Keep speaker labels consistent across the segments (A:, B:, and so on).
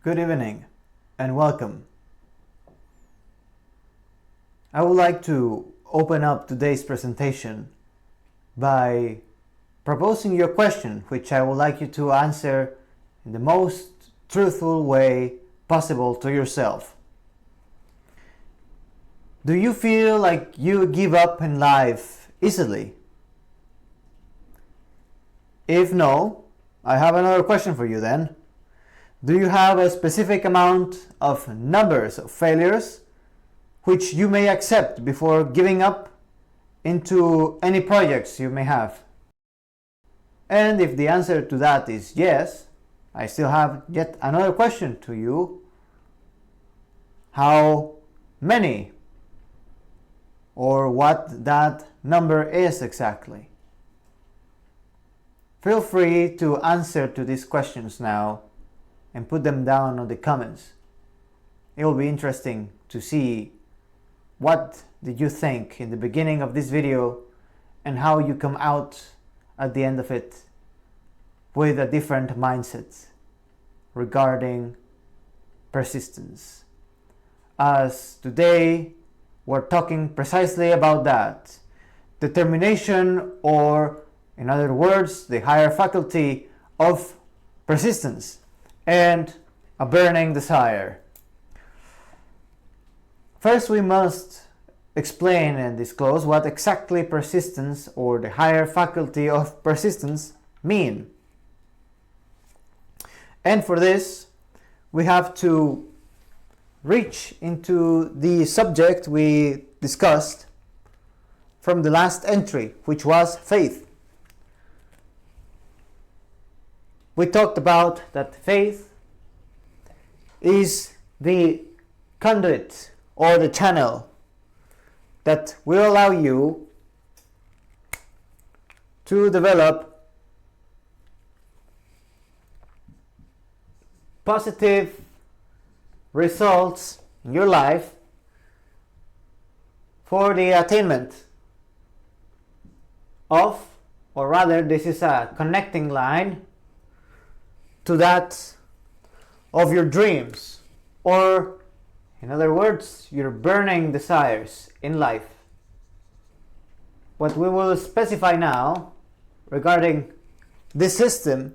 A: Good evening and welcome. I would like to open up today's presentation by proposing you a question which I would like you to answer in the most truthful way possible to yourself. Do you feel like you give up in life easily? If no, I have another question for you then. Do you have a specific amount of numbers of failures which you may accept before giving up into any projects you may have? And if the answer to that is yes, I still have yet another question to you. How many? Or what that number is exactly? Feel free to answer to these questions now and put them down on the comments. It will be interesting to see what did you think in the beginning of this video and how you come out at the end of it with a different mindset regarding persistence. As today we're talking precisely about that. Determination, or in other words, the higher faculty of persistence and a burning desire. First, we must explain and disclose what exactly persistence or the higher faculty of persistence mean. And for this, we have to reach into the subject we discussed from the last entry, which was faith. We talked about that faith is the conduit or the channel that will allow you to develop positive results in your life for the attainment of, or rather, this is a connecting line to that of your dreams, or in other words, your burning desires in life. What we will specify now regarding this system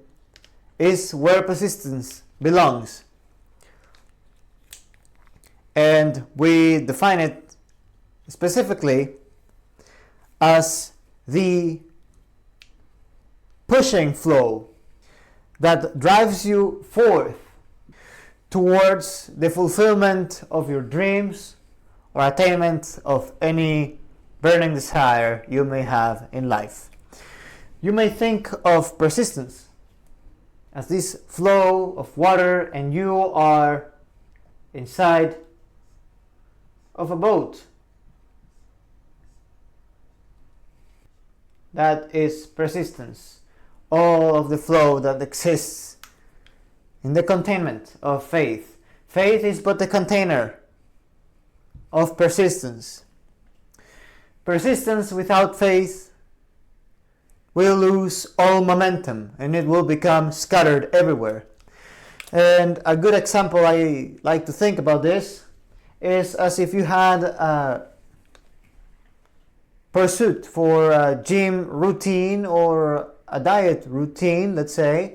A: is where persistence belongs. And we define it specifically as the pushing flow that drives you forth towards the fulfillment of your dreams or attainment of any burning desire you may have in life. You may think of persistence as this flow of water and you are inside of a boat. That is persistence. All of the flow that exists in the containment of faith. Faith is but the container of persistence. Persistence without faith will lose all momentum and it will become scattered everywhere. And a good example I like to think about this is as if you had a pursuit for a gym routine or a diet routine, let's say,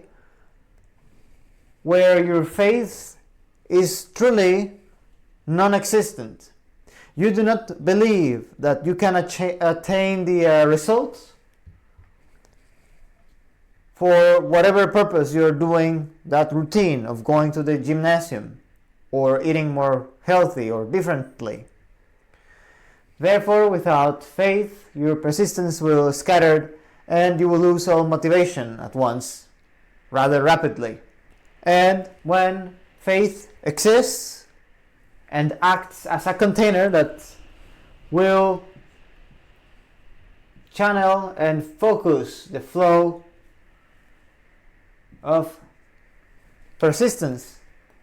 A: where your faith is truly non-existent. You do not believe that you can attain the results for whatever purpose you're doing that routine of going to the gymnasium or eating more healthy or differently. Therefore, without faith, your persistence will scatter and you will lose all motivation at once, rather rapidly. And when faith exists and acts as a container that will channel and focus the flow of persistence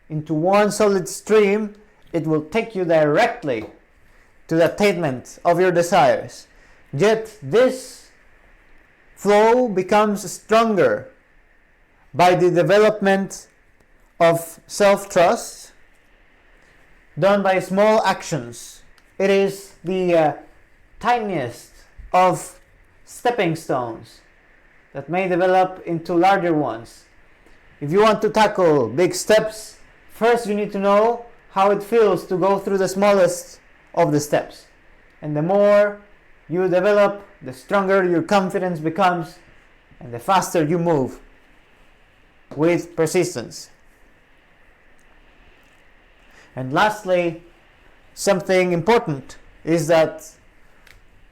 A: into one solid stream, it will take you directly to the attainment of your desires. Yet this flow becomes stronger by the development of self-trust done by small actions. It is the tiniest of stepping stones that may develop into larger ones. If you want to tackle big steps, first you need to know how it feels to go through the smallest of the steps. And the more you develop, the stronger your confidence becomes and the faster you move with persistence. And lastly, something important is that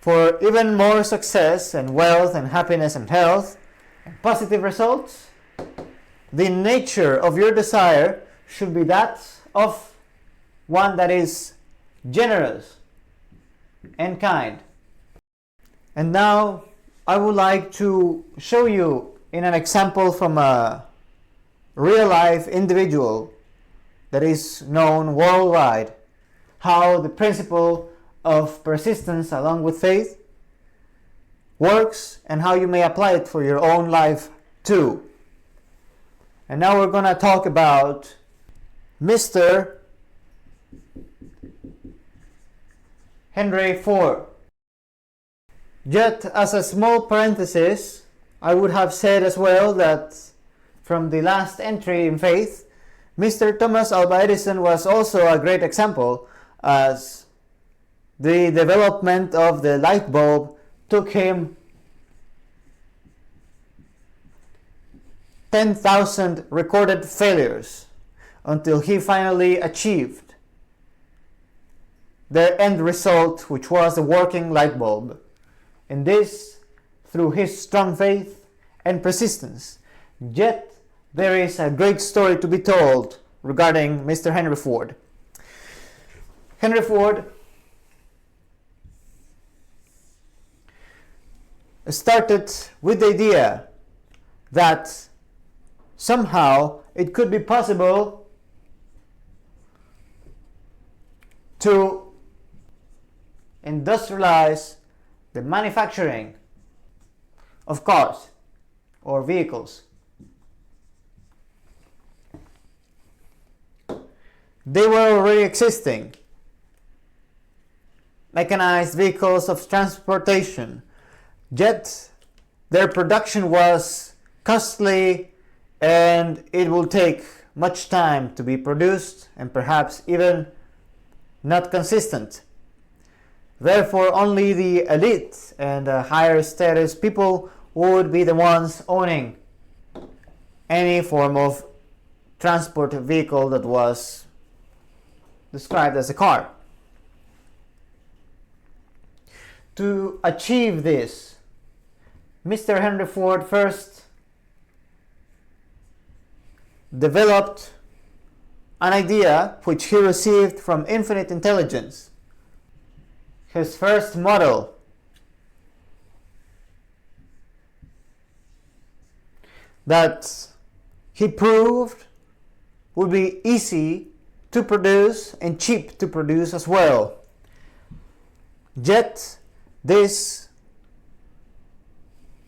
A: for even more success and wealth and happiness and health and positive results, the nature of your desire should be that of one that is generous and kind. And now I would like to show you in an example from a real life individual that is known worldwide how the principle of persistence along with faith works and how you may apply it for your own life too. And now we're going to talk about Mr. Henry Ford. Just as a small parenthesis, I would have said as well that from the last entry in faith, Mr. Thomas Alva Edison was also a great example, as the development of the light bulb took him 10,000 recorded failures until he finally achieved the end result, which was a working light bulb. And this through his strong faith and persistence. Yet there is a great story to be told regarding Mr. Henry Ford. Henry Ford started with the idea that somehow it could be possible to industrialize the manufacturing of cars or vehicles. They were already existing. Mechanized vehicles of transportation, yet their production was costly and it will take much time to be produced and perhaps even not consistent. Therefore, only the elite and higher status people would be the ones owning any form of transport vehicle that was described as a car. To achieve this, Mr. Henry Ford first developed an idea which he received from infinite intelligence. His first model that he proved would be easy to produce and cheap to produce as well. Yet this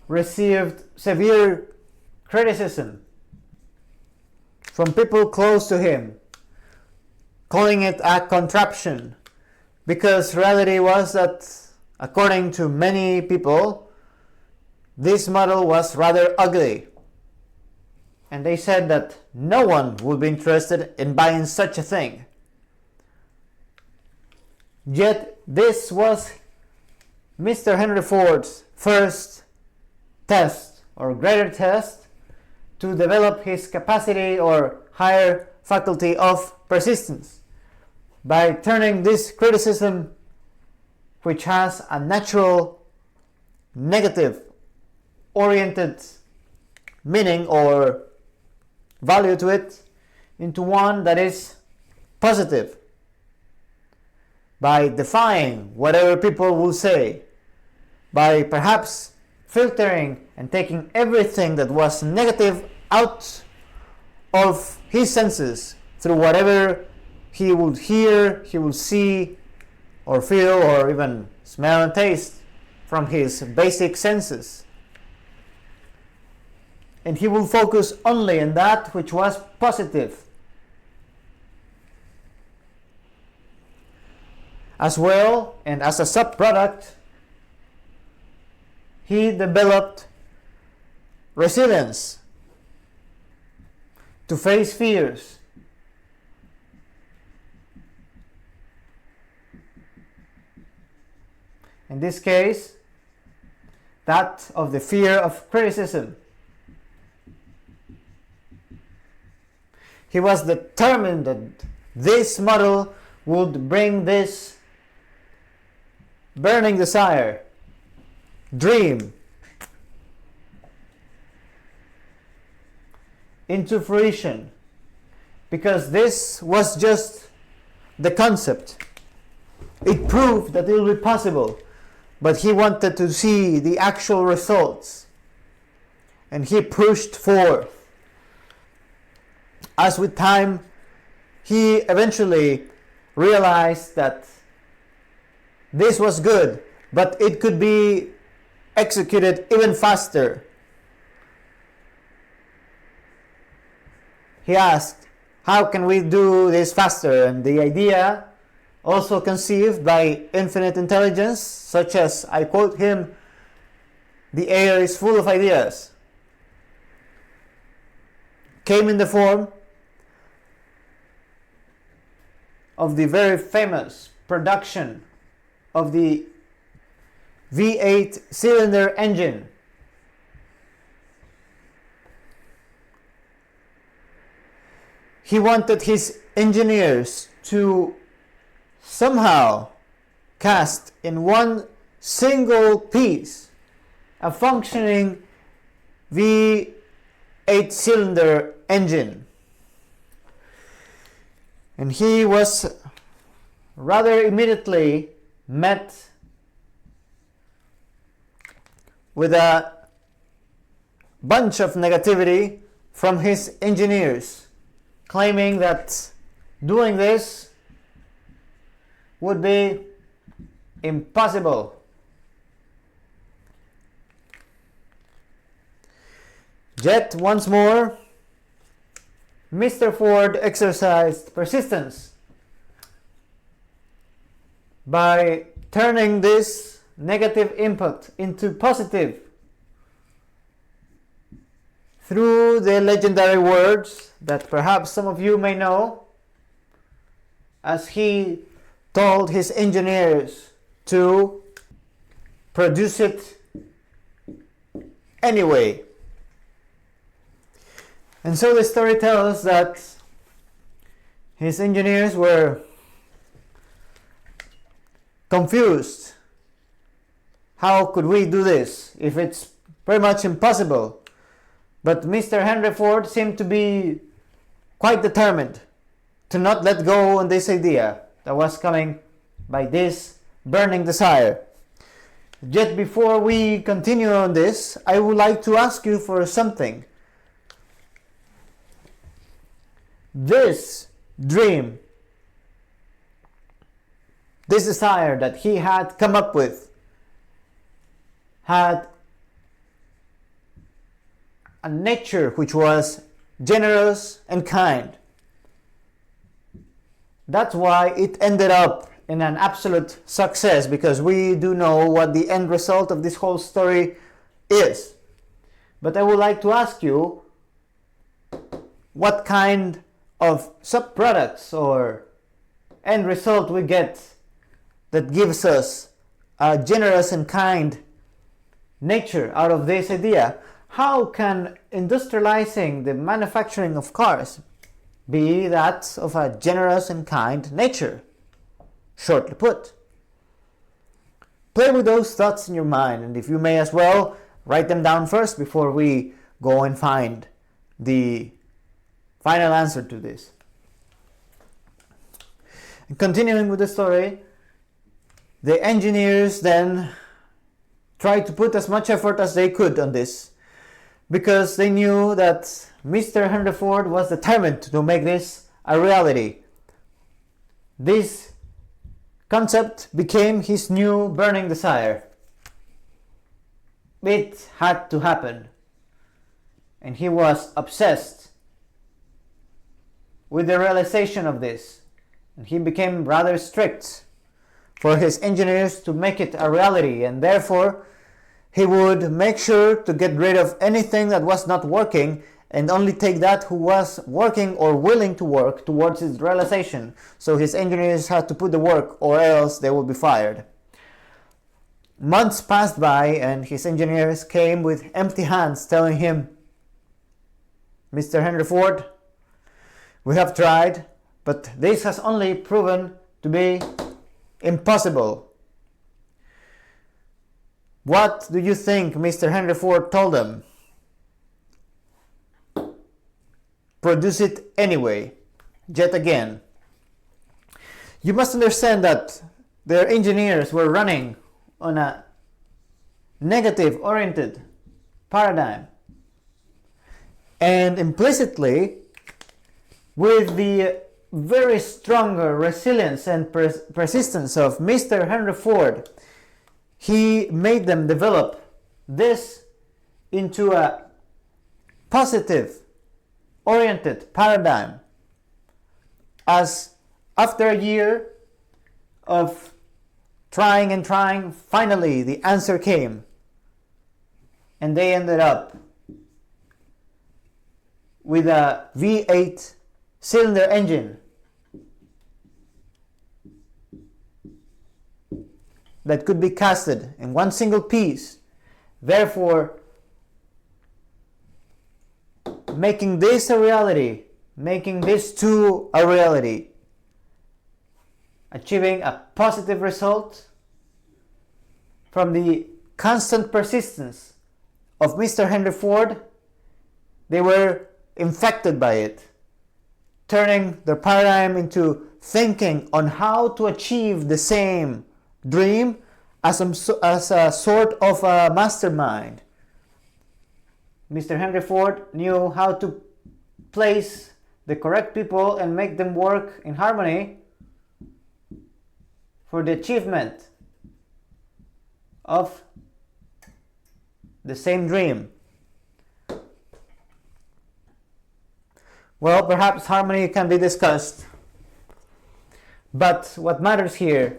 A: received severe criticism from people close to him, calling it a contraption, because reality was that, according to many people, this model was rather ugly. And they said that no one would be interested in buying such a thing. Yet this was Mr. Henry Ford's first test or greater test to develop his capacity or higher faculty of persistence by turning this criticism, which has a natural negative oriented meaning or value to it, into one that is positive, by defying whatever people will say, by perhaps filtering and taking everything that was negative out of his senses through whatever he would hear, he would see or feel or even smell and taste from his basic senses. And he will focus only on that which was positive As well, and as a subproduct, he developed resilience to face fears. In this case, that of the fear of criticism. He was determined that this model would bring this burning desire, dream, into fruition, because this was just the concept. It proved that it will be possible, but he wanted to see the actual results, and he pushed forth. As with time, he eventually realized that this was good, but it could be executed even faster. He asked, how can we do this faster? And the idea, also conceived by infinite intelligence, such as, I quote him, the air is full of ideas, came in the form of the very famous production of the V8 cylinder engine. He wanted his engineers to somehow cast in one single piece a functioning V8 cylinder engine. And he was rather immediately met with a bunch of negativity from his engineers, claiming that doing this would be impossible. Yet once more, Mr. Ford exercised persistence by turning this negative input into positive through the legendary words that perhaps some of you may know, as he told his engineers to produce it anyway. And so the story tells that his engineers were confused. How could we do this if it's pretty much impossible? But Mr. Henry Ford seemed to be quite determined to not let go on this idea that was coming by this burning desire. Yet before we continue on this, I would like to ask you for something. This dream, this desire that he had come up with, had a nature which was generous and kind. That's why it ended up in an absolute success, because we do know what the end result of this whole story is. But I would like to ask you, what kind of subproducts or end result we get that gives us a generous and kind nature out of this idea? How can industrializing the manufacturing of cars be that of a generous and kind nature? Shortly put. Play with those thoughts in your mind, and if you may as well, write them down first before we go and find the final answer to this. And continuing with the story, the engineers then tried to put as much effort as they could on this, because they knew that Mr. Henry Ford was determined to make this a reality. This concept became his new burning desire. It had to happen, and he was obsessed with the realization of this, and he became rather strict. for his engineers to make it a reality, and therefore he would make sure to get rid of anything that was not working and only take that who was working or willing to work towards its realization. So his engineers had to put the work or else they would be fired. Months passed by and his engineers came with empty hands telling him, "Mr. Henry Ford, we have tried, but this has only proven to be impossible." What do you think Mr. Henry Ford told them? Produce it anyway. Yet again. You must understand that their engineers were running on a negative-oriented paradigm. And implicitly, with the very strong resilience and persistence of Mr. Henry Ford, he made them develop this into a positive-oriented paradigm. As after a year of trying and trying, finally the answer came. And they ended up with a V8 cylinder engine that could be casted in one single piece, therefore making this a reality, making this too a reality, achieving a positive result from the constant persistence of Mr. Henry Ford. They were infected by it, turning their paradigm into thinking on how to achieve the same dream as a sort of a mastermind. Mr. Henry Ford knew how to place the correct people and make them work in harmony for the achievement of the same dream. Well, perhaps harmony can be discussed, but what matters here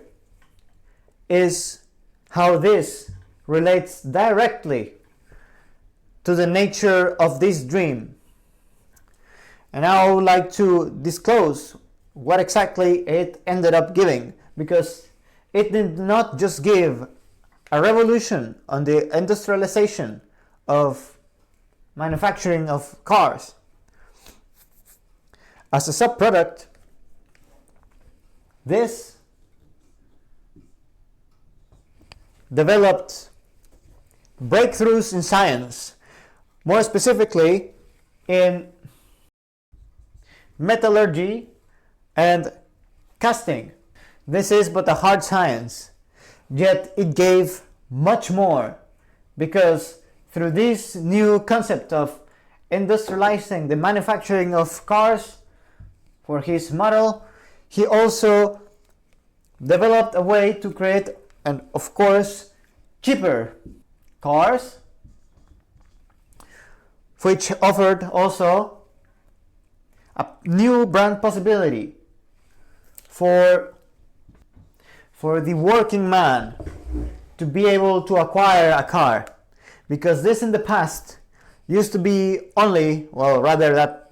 A: is how this relates directly to the nature of this dream. And I would like to disclose what exactly it ended up giving, because it did not just give a revolution on the industrialization of manufacturing of cars. As a subproduct, this developed breakthroughs in science, more specifically in metallurgy and casting. This is but a hard science, yet it gave much more, because through this new concept of industrializing the manufacturing of cars for his model, he also developed a way to create, and of course, cheaper cars, which offered also a new brand possibility for the working man to be able to acquire a car, because this in the past used to be only, well, rather that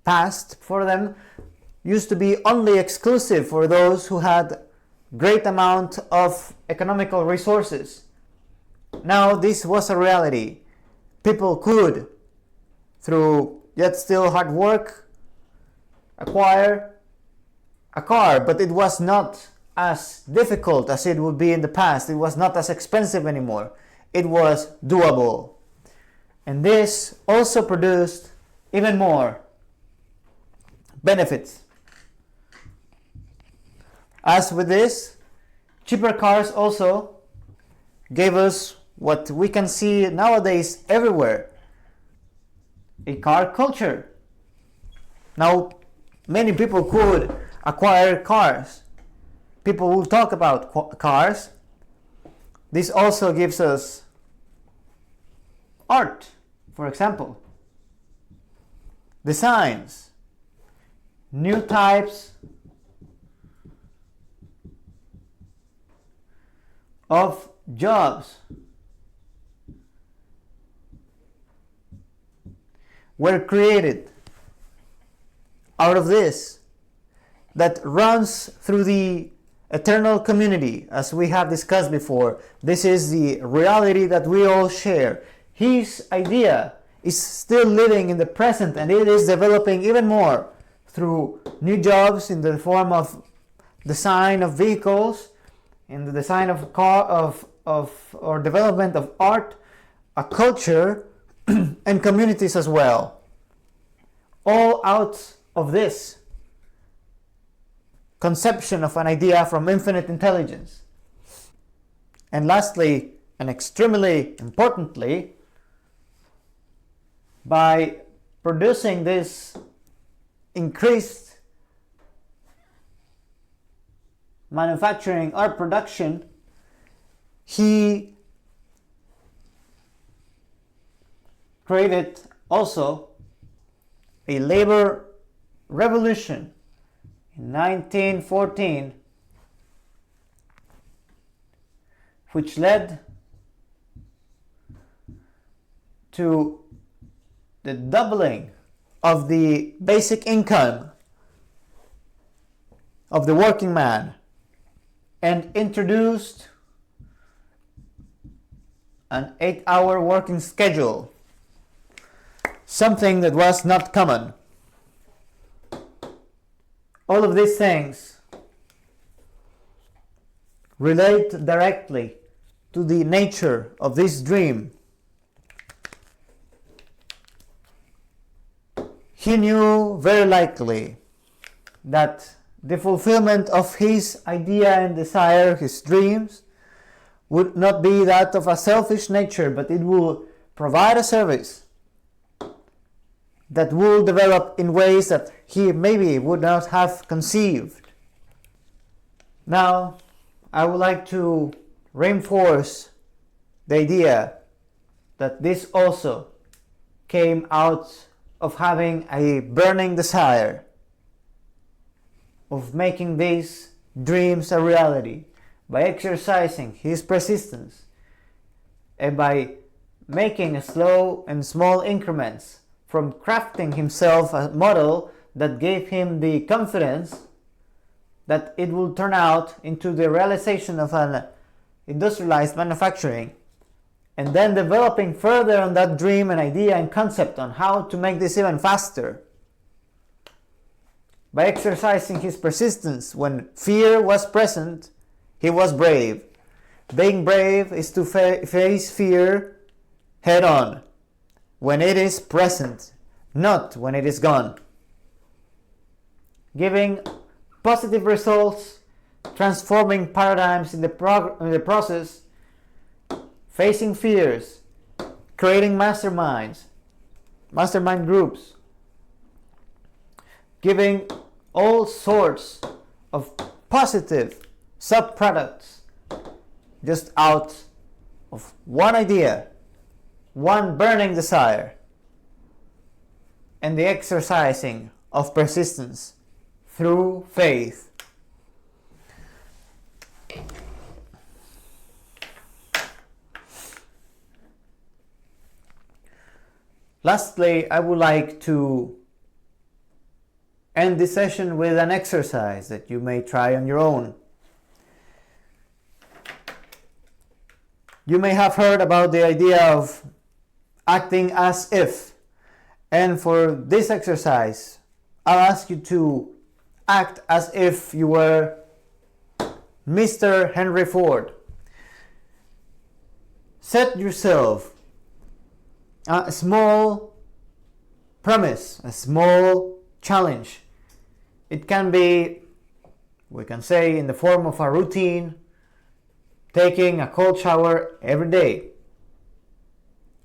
A: past for them used to be only exclusive for those who had great amount of economical resources. Now this was a reality. People could, through yet still hard work, acquire a car, but it was not as difficult as it would be in the past. It was not as expensive anymore. It was doable. And this also produced even more benefits. As with this, cheaper cars also gave us what we can see nowadays everywhere: a car culture. Now, many people could acquire cars. People will talk about cars. This also gives us art, for example, designs, new types of jobs were created out of this, that runs through the eternal community, as we have discussed before. This is the reality that we all share. His idea is still living in the present, and it is developing even more through new jobs in the form of design of vehicles, in the design of or development of art, a culture, and communities as well. All out of this conception of an idea from infinite intelligence. And lastly, and extremely importantly, by producing this increased manufacturing or production, he created also a labor revolution in 1914, which led to the doubling of the basic income of the working man, and introduced an 8-hour working schedule, something that was not common. All of these things relate directly to the nature of this dream. He knew very likely that the fulfillment of his idea and desire, his dreams, would not be that of a selfish nature, but it will provide a service that will develop in ways that he maybe would not have conceived. Now, I would like to reinforce the idea that this also came out of having a burning desire of making these dreams a reality, by exercising his persistence and by making slow and small increments, from crafting himself a model that gave him the confidence that it will turn out into the realization of an industrialized manufacturing, and then developing further on that dream and idea and concept on how to make this even faster. By exercising his persistence when fear was present, he was brave. Being brave is to face fear head on, when it is present, not when it is gone. Giving positive results, transforming paradigms in the process, facing fears, creating mastermind groups, giving all sorts of positive subproducts just out of one idea, one burning desire, and the exercising of persistence through faith. Lastly, I would like to end this session with an exercise that you may try on your own. You may have heard about the idea of acting as if. And for this exercise, I'll ask you to act as if you were Mr. Henry Ford. Set yourself a small premise, a small challenge. It can be, we can say, in the form of a routine, taking a cold shower every day,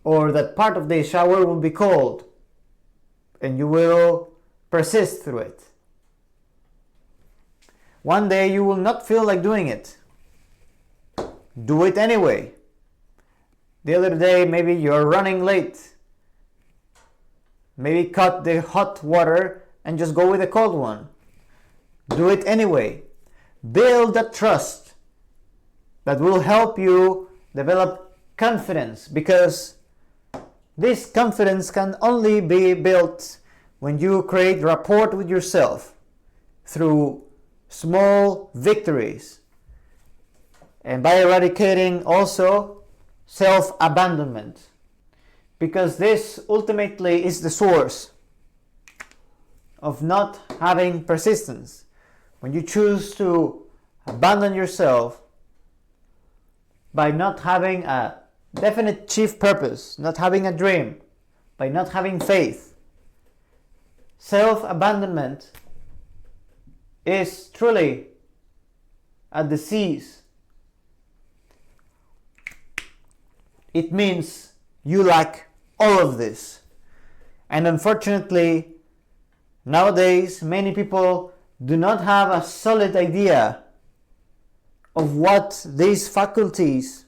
A: or that part of the shower will be cold and you will persist through it. One day you will not feel like doing it. Do it anyway. The other day maybe you're running late. Maybe cut the hot water and just go with the cold one. Do it anyway. Build that trust that will help you develop confidence, because this confidence can only be built when you create rapport with yourself through small victories, and by eradicating also self-abandonment, because this ultimately is the source of not having persistence. When you choose to abandon yourself by not having a definite chief purpose, not having a dream, by not having faith, self-abandonment is truly a disease. It means you lack all of this. And unfortunately, nowadays, many people do not have a solid idea of what these faculties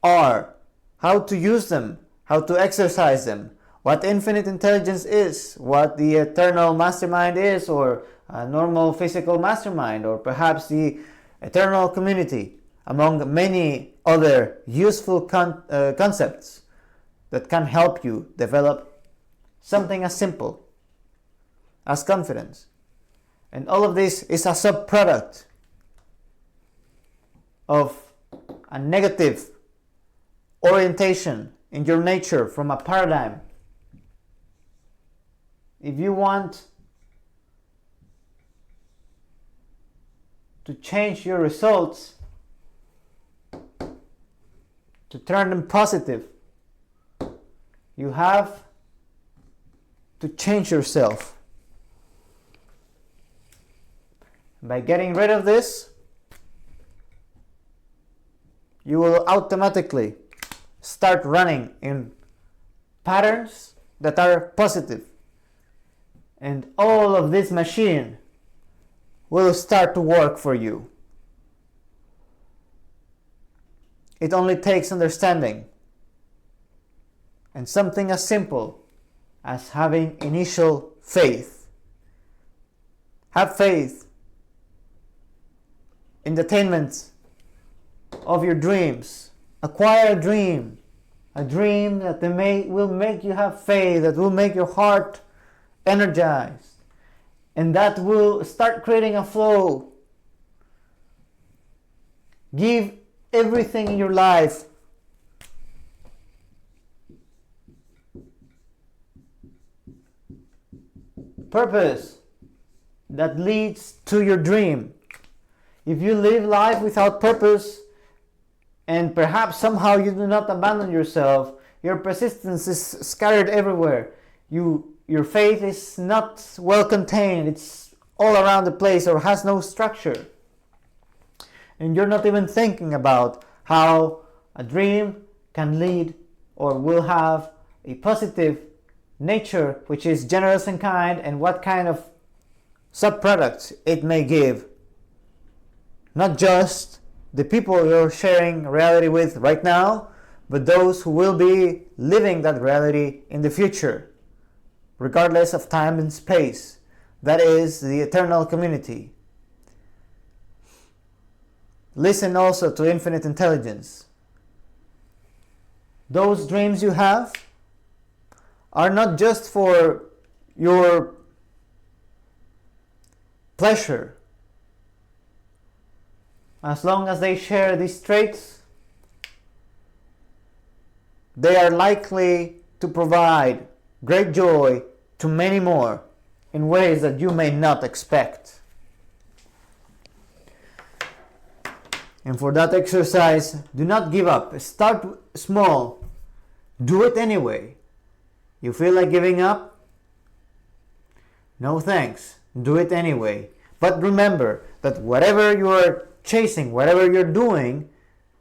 A: are, how to use them, how to exercise them, what infinite intelligence is, what the eternal mastermind is, or a normal physical mastermind, or perhaps the eternal community, among many other useful concepts that can help you develop something as simple as confidence. And all of this is a subproduct of a negative orientation in your nature from a paradigm. If you want to change your results, to turn them positive, you have to change yourself. By getting rid of this, you will automatically start running in patterns that are positive. And all of this machine will start to work for you. It only takes understanding and something as simple as having initial faith. Have faith in the attainment of your dreams. Acquire a dream that will make you have faith, that will make your heart energized, and that will start creating a flow. Give everything in your life purpose that leads to your dream. If you live life without purpose, and perhaps somehow you do not abandon yourself, your persistence is scattered everywhere. Your faith is not well contained, it's all around the place or has no structure. And you're not even thinking about how a dream can lead or will have a positive nature, which is generous and kind, and what kind of subproducts it may give. Not just the people you're sharing reality with right now, but those who will be living that reality in the future, regardless of time and space. That is the eternal community. Listen also to infinite intelligence. Those dreams you have are not just for your pleasure. As long as they share these traits, they are likely to provide great joy to many more in ways that you may not expect. And for that exercise, do not give up. Start small. Do it anyway. You feel like giving up? No thanks. Do it anyway. But remember that whatever you are chasing, whatever you're doing,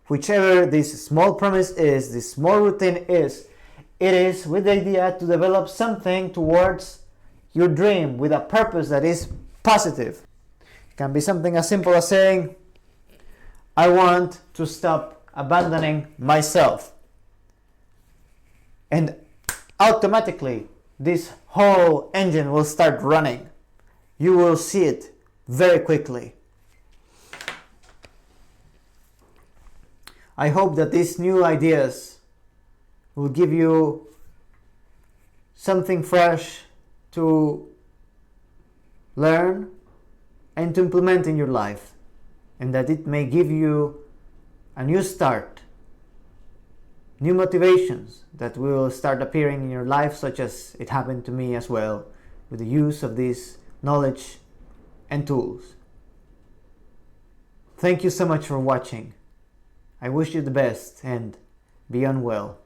A: whichever this small promise is, this small routine is, it is with the idea to develop something towards your dream with a purpose that is positive. It can be something as simple as saying, I want to stop abandoning myself. And automatically, this whole engine will start running. You will see it very quickly. I hope that these new ideas will give you something fresh to learn and to implement in your life, and that it may give you a new start, new motivations that will start appearing in your life, such as it happened to me as well, with the use of this knowledge and tools. Thank you so much for watching. I wish you the best and be unwell.